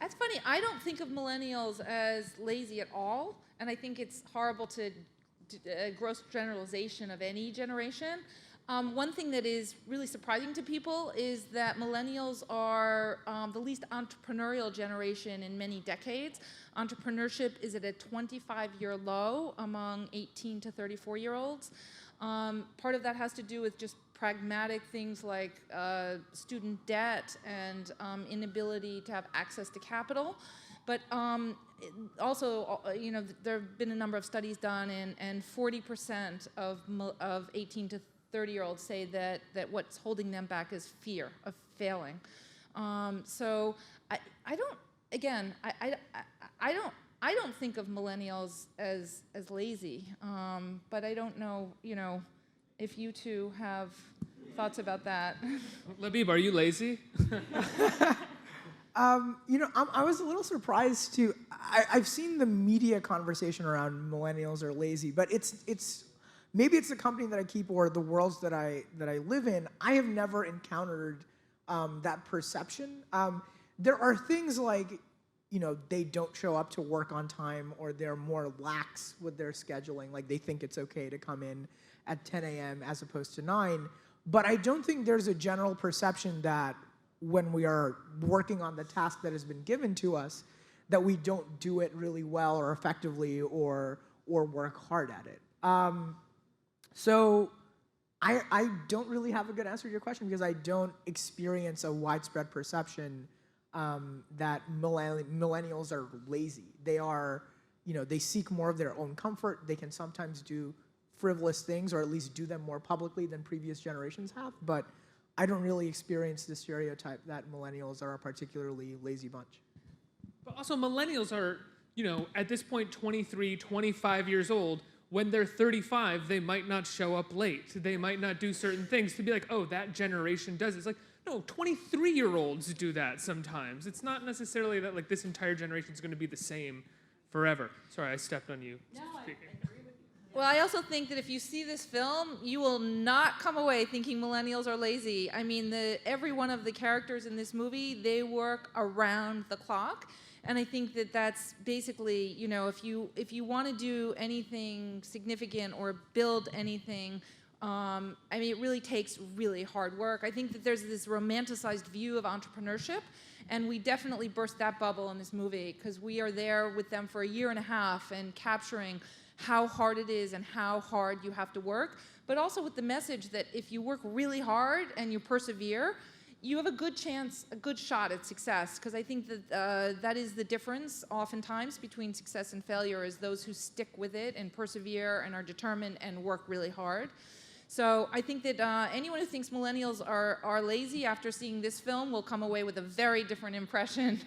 That's funny. I don't think of millennials as lazy at all, and I think it's horrible to gross generalization of any generation. One thing that is really surprising to people is that millennials are the least entrepreneurial generation in many decades. Entrepreneurship is at a 25-year low among 18 to 34-year-olds. Part of that has to do with just pragmatic things like student debt and inability to have access to capital. But also, there have been a number of studies done, and 40% of 18 to 30-year-olds say that what's holding them back is fear of failing. So I don't think of millennials as lazy, but I don't know, if you two have thoughts about that. Labib, are you lazy? I was a little surprised too. I've seen the media conversation around millennials are lazy, but it's maybe it's the company that I keep or the worlds that I live in. I have never encountered that perception. There are things like, they don't show up to work on time, or they're more lax with their scheduling. Like, they think it's okay to come in at 10 a.m. as opposed to 9. But I don't think there's a general perception that when we are working on the task that has been given to us, that we don't do it really well or effectively or work hard at it. So I don't really have a good answer to your question, because I don't experience a widespread perception that millennials are lazy. They are, they seek more of their own comfort. They can sometimes do frivolous things, or at least do them more publicly than previous generations have. But I don't really experience the stereotype that millennials are a particularly lazy bunch. But also, millennials are, at this point, 23, 25 years old. When they're 35, they might not show up late. They might not do certain things to be like, oh, that generation does it. It's like, no, 23-year-olds do that sometimes. It's not necessarily that this entire generation is going to be the same forever. Sorry, I stepped on you. No, I agree with you. Well, I also think that if you see this film, you will not come away thinking millennials are lazy. I mean, every one of the characters in this movie, they work around the clock. And I think that that's basically, if you want to do anything significant or build anything, it really takes really hard work. I think that there's this romanticized view of entrepreneurship, and we definitely burst that bubble in this movie, because we are there with them for a year and a half and capturing how hard it is and how hard you have to work, but also with the message that if you work really hard and you persevere, you have a good chance, a good shot at success. Because I think that that is the difference oftentimes between success and failure, is those who stick with it and persevere and are determined and work really hard. So I think that anyone who thinks millennials are lazy after seeing this film will come away with a very different impression